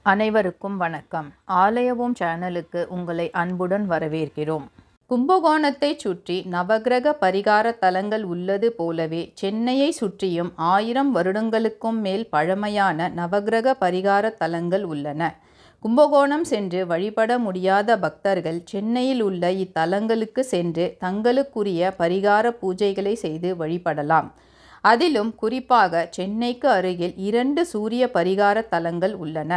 அனைவருக்கும் வணக்கம். ஆலய ஓம் சேனலுக்கு உங்களை அன்புடன் வரவேற்கிறோம். கும்பகோணத்தைச் சுற்றி நவக்கிரக பரிகார தலங்கள் உள்ளது போலவே சென்னையை சுற்றியும் 1000 வருடங்களுக்கும் மேல் பழமையான நவக்கிரக பரிகார தலங்கள் உள்ளன. கும்பகோணம் சென்று வழிபட முடியாத பக்தர்கள் சென்னையில் உள்ள இத்தலங்களுக்கு சென்று தங்களுக்குரிய பரிகார பூஜைகளை செய்து வழிபடலாம். அதிலும் குறிப்பாக சென்னைக்கு அருகில் 2 சூரிய பரிகார தலங்கள் உள்ளன.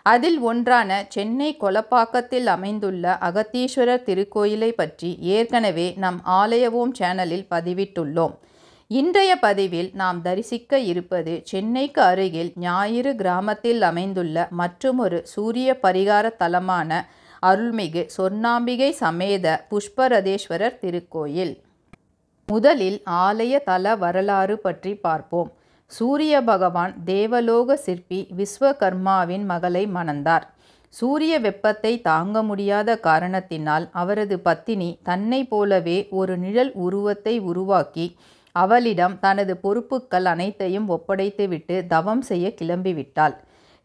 அதில் ஒன்றான சென்னை கொளப்பாக்கத்தில் அமைந்துள்ள அகத்தீஸ்வரர் திருக்கோயிலை பற்றி ஏற்கனவே நம் ஆலய ஓம் சேனலில் பதிவிட்டுள்ளோம். இன்றைய பதிவில் நாம் தரிசிக்க இருப்பது சென்னைக்கு அருகில் ஞாயிறு கிராமத்தில் அமைந்துள்ள மற்றுமொரு சூரிய பரிகார தலமான அருள்மிகு சொர்ணாம்பிகை சமேத புஷ்பரதேஸ்வரர் திருக்கோயில். முதலில் ஆலய தல வரலாறு பற்றி பார்ப்போம். சூரிய பகவான் தேவலோக சிற்பி விஸ்வகர்மாவின் மகளை மணந்தார். சூரிய வெப்பத்தை தாங்க முடியாத காரணத்தினால் அவரது பத்தினி தன்னை போலவே ஒரு நிழல் உருவத்தை உருவாக்கி அவளிடம் தனது பொறுப்புக்கள் அனைத்தையும் ஒப்படைத்துவிட்டு தவம் செய்ய கிளம்பிவிட்டாள்.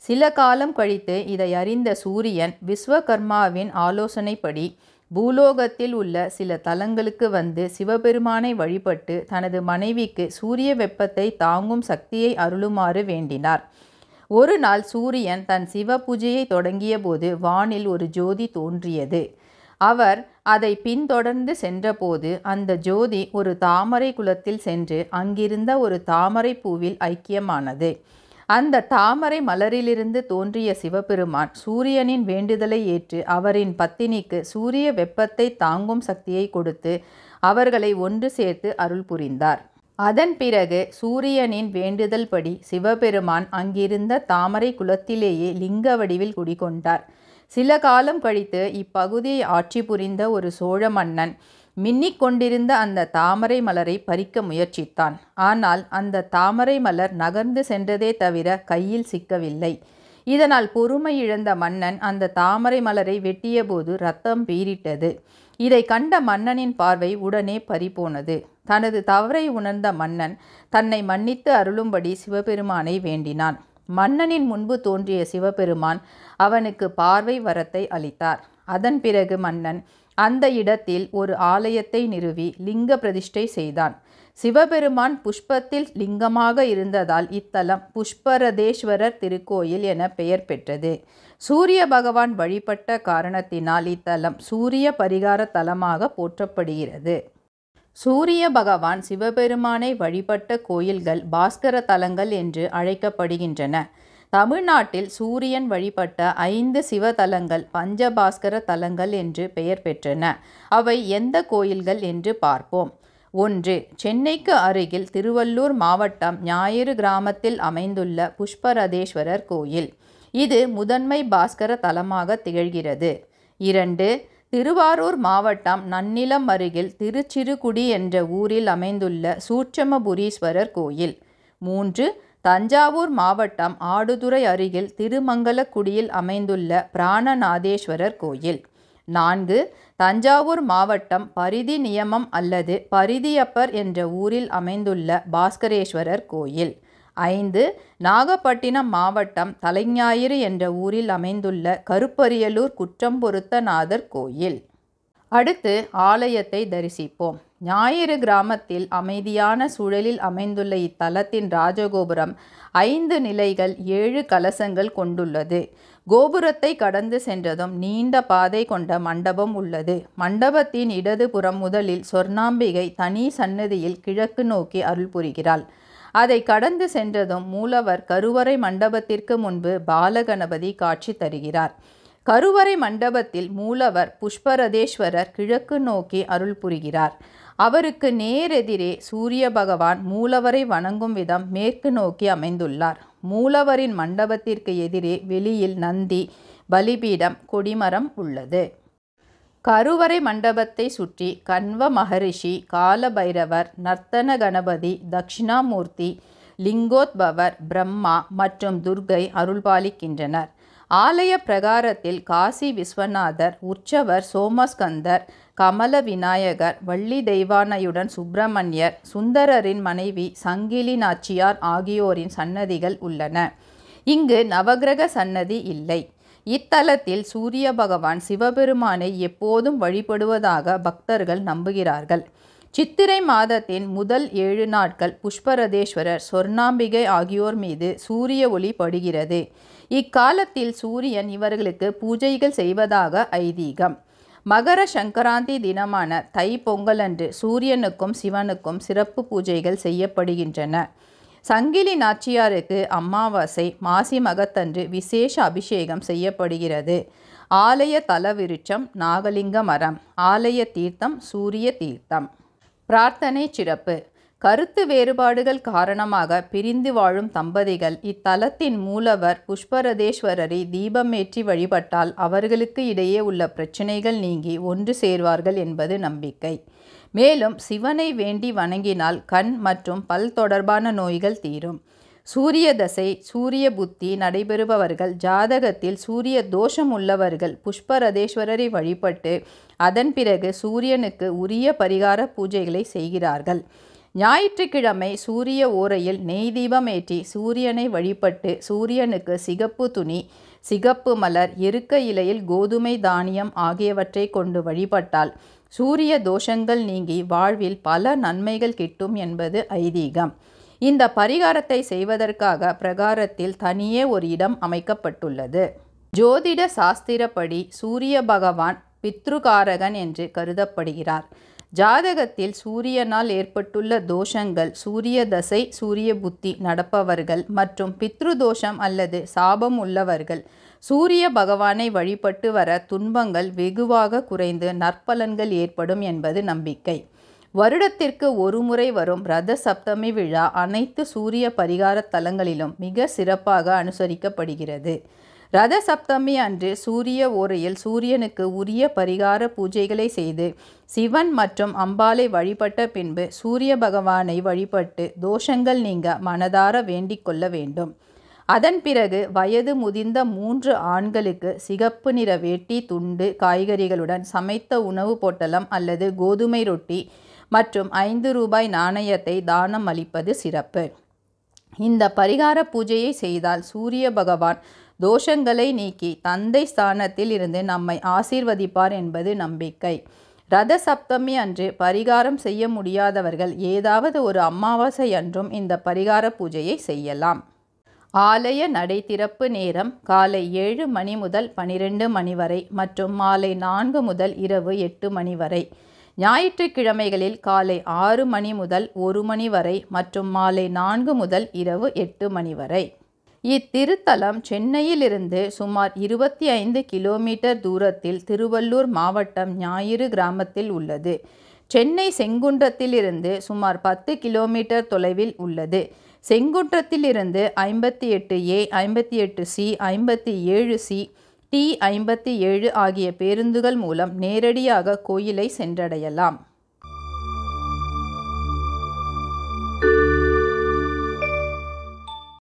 சில காலம் கழித்து இதை அறிந்த சூரியன் விஸ்வகர்மாவின் ஆலோசனைப்படி பூலோகத்தில் உள்ள சில தலங்களுக்கு வந்து சிவபெருமானை வழிபட்டு தனது மனைவிக்கு சூரிய வெப்பத்தை தாங்கும் சக்தியை அருளுமாறு வேண்டினார். ஒரு நாள் சூரியன் தன் சிவ பூஜையை தொடங்கிய போது வானில் ஒரு ஜோதி தோன்றியது. அவர் அதை பின்தொடர்ந்து சென்றபோது அந்த ஜோதி ஒரு தாமரை குளத்தில் சென்று அங்கிருந்த ஒரு தாமரை பூவில் ஐக்கியமானது. அந்த தாமரை மலரிலிருந்து தோன்றிய சிவபெருமான் சூரியனின் வேண்டுதலை ஏற்று அவரின் பத்தினிக்கு சூரிய வெப்பத்தை தாங்கும் சக்தியை கொடுத்து அவர்களை ஒன்று சேர்த்து அருள் புரிந்தார். அதன் பிறகு சூரியனின் வேண்டுதல் படி சிவபெருமான் அங்கிருந்த தாமரை குளத்திலேயே லிங்க வடிவில் குடிகொண்டார். சில காலம் கழித்து இப்பகுதியை ஆட்சி புரிந்த ஒரு சோழ மன்னன் மின்னிக் கொண்டிருந்த அந்த தாமரை மலரை பறிக்க முயற்சித்தான். ஆனால் அந்த தாமரை மலர் நகர்ந்து சென்றதே தவிர கையில் சிக்கவில்லை. இதனால் பொறுமை இழந்த மன்னன் அந்த தாமரை மலரை வெட்டிய போது ரத்தம் பீரிட்டது. இதை கண்ட மன்னனின் பார்வை உடனே பறிபோனது. தனது தவறை உணர்ந்த மன்னன் தன்னை மன்னித்து அருளும்படி சிவபெருமானை வேண்டினான். மன்னனின் முன்பு தோன்றிய சிவபெருமான் அவனுக்கு பார்வை வரத்தை அளித்தார். அதன் பிறகு மன்னன் அந்த இடத்தில் ஒரு ஆலயத்தை நிறுவி லிங்க பிரதிஷ்டை செய்தான். சிவபெருமான் புஷ்பத்தில் லிங்கமாக இருந்ததால் இத்தலம் புஷ்பரதேஸ்வரர் திருக்கோயில் என பெயர் பெற்றது. சூரிய பகவான் வழிபட்ட காரணத்தினால் இத்தலம் சூரிய பரிகார தலமாக போற்றப்படுகிறது. சூரிய பகவான் சிவபெருமானை வழிபட்ட கோயில்கள் பாஸ்கர தலங்கள் என்று அழைக்கப்படுகின்றன. தமிழ்நாட்டில் சூரியன் வழிபட்ட 5 சிவதலங்கள் பஞ்சபாஸ்கர தலங்கள் என்று பெயர் பெற்றன. அவை எந்த கோயில்கள் என்று பார்ப்போம். 1. சென்னைக்கு அருகில் திருவள்ளூர் மாவட்டம் ஞாயிறு கிராமத்தில் அமைந்துள்ள புஷ்பரதேஸ்வரர் கோயில். இது முதன்மை பாஸ்கர தலமாக திகழ்கிறது. 2. திருவாரூர் மாவட்டம் நன்னிலம் அருகில் திருச்சிறுகுடி என்ற ஊரில் அமைந்துள்ள சூட்சமபுரீஸ்வரர் கோயில். 3. தஞ்சாவூர் மாவட்டம் ஆடுதுறை அருகில் திருமங்கலக்குடியில் அமைந்துள்ள பிராணநாதேஸ்வரர் கோயில். 4. தஞ்சாவூர் மாவட்டம் பரிதி நியமம் அல்லது பரிதியப்பர் என்ற ஊரில் அமைந்துள்ள பாஸ்கரேஸ்வரர் கோயில். 5. நாகப்பட்டினம் மாவட்டம் தலைஞாயிறு என்ற ஊரில் அமைந்துள்ள கருப்பரியலூர் குற்றம்பொருத்தநாதர் கோயில். அடுத்து ஆலயத்தை தரிசிப்போம். ஞாயிறு கிராமத்தில் அமைதியான சூழலில் அமைந்துள்ள இத்தலத்தின் ராஜகோபுரம் 5 நிலைகள் 7 கலசங்கள் கொண்டுள்ளது. கோபுரத்தை கடந்து சென்றதும் நீண்ட பாதை கொண்ட மண்டபம் உள்ளது. மண்டபத்தின் இடதுபுறம் முதலில் சொர்ணாம்பிகை தனி சன்னதியில் கிழக்கு நோக்கி அருள் புரிகிறாள். அதை கடந்து சென்றதும் மூலவர் கருவறை மண்டபத்திற்கு முன்பு பாலகணபதி காட்சி தருகிறார். கருவறை மண்டபத்தில் மூலவர் புஷ்பரதேஸ்வரர் கிழக்கு நோக்கி அருள் புரிகிறார். அவருக்கு நேரெதிரே சூரிய பகவான் மூலவரை வணங்கும் விதம் மேற்கு நோக்கி அமைந்துள்ளார். மூலவரின் மண்டபத்திற்கு எதிரே வெளியில் நந்தி, பலிபீடம், கொடிமரம் உள்ளது. கருவறை மண்டபத்தை சுற்றி கண்வ மகரிஷி, காலபைரவர், நர்த்தன கணபதி, தட்சிணாமூர்த்தி, லிங்கோத்பவர், பிரம்மா மற்றும் துர்க்கை அருள்பாலிக்கின்றனர். ஆலய பிரகாரத்தில் காசி விஸ்வநாதர், உற்சவர் சோமஸ்கந்தர், கமல விநாயகர், வள்ளி தெய்வானையுடன் சுப்பிரமணியர், சுந்தரரின் மனைவி சங்கிலி நாச்சியார் ஆகியோரின் சன்னதிகள் உள்ளன. இங்கு நவக்கிரக சன்னதி இல்லை. இத்தலத்தில் சூரிய பகவான் சிவபெருமானை எப்போதும் வழிபடுவதாக பக்தர்கள் நம்புகிறார்கள். சித்திரை மாதத்தின் முதல் 7 நாட்கள் புஷ்பரதேஸ்வரர், சொர்ணாம்பிகை ஆகியோர் மீது சூரிய ஒளி படுகிறது. இக்காலத்தில் சூரியன் இவர்களுக்கு பூஜைகள் செய்வதாக ஐதீகம். மகர சங்கராந்தி தினமான தை பொங்கலன்று சூரியனுக்கும் சிவனுக்கும் சிறப்பு பூஜைகள் செய்யப்படுகின்றன. சங்கிலி நாச்சியாருக்கு அமாவாசை மாசி மகத்தன்று விசேஷ அபிஷேகம் செய்யப்படுகிறது. ஆலய தலவிருட்சம் நாகலிங்க மரம். ஆலய தீர்த்தம் சூரிய தீர்த்தம். பிரார்த்தனை சிறப்பு. கருத்து வேறுபாடுகள் காரணமாக பிரிந்து வாழும் தம்பதிகள் இத்தலத்தின் மூலவர் புஷ்பரதேஸ்வரரை தீபமேற்றி வழிபட்டால் அவர்களுக்கு இடையே உள்ள பிரச்சனைகள் நீங்கி ஒன்று சேர்வார்கள் என்பது நம்பிக்கை. மேலும் சிவனை வேண்டி வணங்கினால் கண் மற்றும் பல் தொடர்பான நோய்கள் தீரும். சூரிய தசை, சூரிய புத்தி நடைபெறுபவர்கள், ஜாதகத்தில் சூரிய தோஷம் உள்ளவர்கள் புஷ்பரதேஸ்வரரை வழிபட்டு அதன் பிறகு சூரியனுக்கு உரிய பரிகார பூஜைகளை செய்கிறார்கள். ஞாயிற்றுக்கிழமை சூரிய ஓரையில் நெய் தீபம் ஏற்றி சூரியனை வழிபட்டு சூரியனுக்கு சிகப்பு துணி, சிகப்பு மலர், எருக்க இலையில் கோதுமை தானியம் ஆகியவற்றை கொண்டு வழிபட்டால் சூரிய தோஷங்கள் நீங்கி வாழ்வில் பல நன்மைகள் கிட்டும் என்பது ஐதீகம். இந்த பரிகாரத்தை செய்வதற்காக பிரகாரத்தில் தனியே ஒரு இடம் அமைக்கப்பட்டுள்ளது. ஜோதிட சாஸ்திரப்படி சூரிய பகவான் பித்ருகாரகன் என்று கருதப்படுகிறார். ஜாதகத்தில் சூரியனால் ஏற்பட்டுள்ள தோஷங்கள், சூரிய தசை, சூரிய புத்தி நடப்பவர்கள் மற்றும் பித்ரு தோஷம் அல்லது சாபம் உள்ளவர்கள் சூரிய பகவானை வழிபட்டு வர துன்பங்கள் வெகுவாக குறைந்து நற்பலன்கள் ஏற்படும் என்பது நம்பிக்கை. வருடத்திற்கு ஒரு முறை வரும் ரத சப்தமி விழா அனைத்து சூரிய பரிகார தலங்களிலும் மிக சிறப்பாக அனுசரிக்கப்படுகிறது. ரத சப்தமி அன்று சூரிய ஓரையில் சூரியனுக்கு உரிய பரிகார பூஜைகளை செய்து சிவன் மற்றும் அம்பாளை வழிபட்ட பின்பு சூரிய பகவானை வழிபட்டு தோஷங்கள் நீங்க மனதார வேண்டிக் கொள்ள வேண்டும். அதன் பிறகு வயது முதிர்ந்த 3 ஆண்களுக்கு சிகப்பு நிற வேட்டி, துண்டு, காய்கறிகளுடன் சமைத்த உணவு பொட்டலம் அல்லது கோதுமை ரொட்டி மற்றும் 5 ரூபாய் நாணயத்தை தானம் அளிப்பது சிறப்பு. இந்த பரிகார பூஜையை செய்தால் சூரிய பகவான் தோஷங்களை நீக்கி தந்தை ஸ்தானத்தில் இருந்து நம்மை ஆசீர்வதிப்பார் என்பது நம்பிக்கை. ரத சப்தமி அன்று பரிகாரம் செய்ய முடியாதவர்கள் ஏதாவது ஒரு அமாவாசை அன்றும் இந்த பரிகார பூஜையை செய்யலாம். ஆலய நடை திறப்பு நேரம் காலை 7 மணி முதல் 12 மணி வரை மற்றும் மாலை 4 முதல் இரவு 8 மணி வரை. ஞாயிற்றுக்கிழமைகளில் காலை 6 மணி முதல் 1 மணி வரை மற்றும் மாலை 4 முதல் இரவு 8 மணி வரை. இத்திருத்தலம் சென்னையிலிருந்து சுமார் 25 கிலோமீட்டர் தூரத்தில் திருவள்ளூர் மாவட்டம் ஞாயிறு கிராமத்தில் உள்ளது. சென்னை செங்குன்றத்திலிருந்து சுமார் 10 கிலோமீட்டர் தொலைவில் உள்ளது. செங்குன்றத்திலிருந்து 58A, 58C, 57C, T57 ஆகிய பேருந்துகள் மூலம் நேரடியாக கோயிலை சென்றடையலாம்.